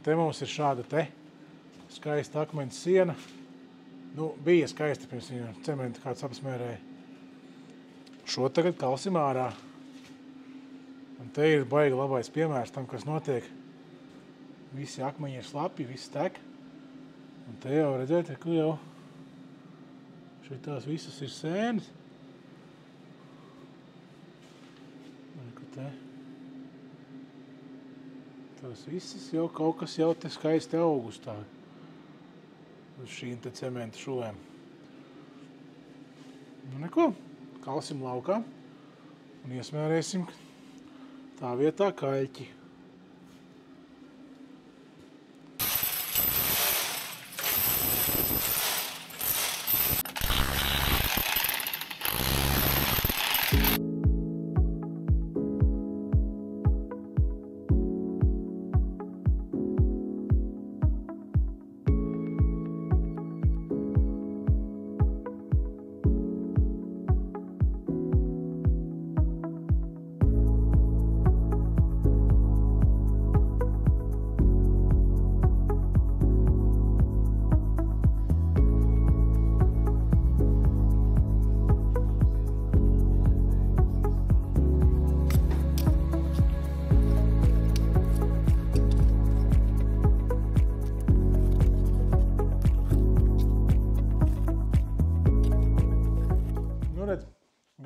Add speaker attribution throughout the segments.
Speaker 1: te mums ir šāda te skaista akmens siena. Nu, bija skaista pirms viņa cementu kāds apsmērēja. Šo tagad kalsim ārā. Un te ir baigi labais piemērs tam, kas notiek. Visi akmeņi ir slapi, viss tek. Un te jau redzēt, ka jau šitās visas ir sēnes. Te. Tās visas jau kaut kas jau te skaisti augustā uz šīm te cementa šuvēm. Nu neko, kalsim laukā un iesmērēsim tā vietā kaļķi.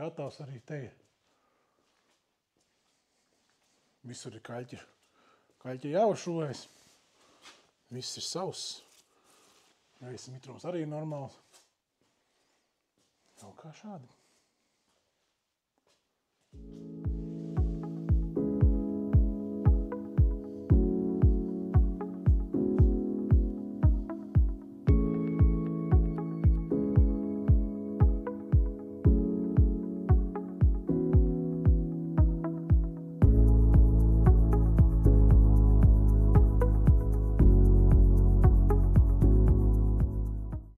Speaker 1: Gatavs arī te ir. Visur ir kaļķi. Kaļķi jau šuvēs. Viss ir sauss. Gaisa mitrums arī ir normāls. Kaut kā šādi.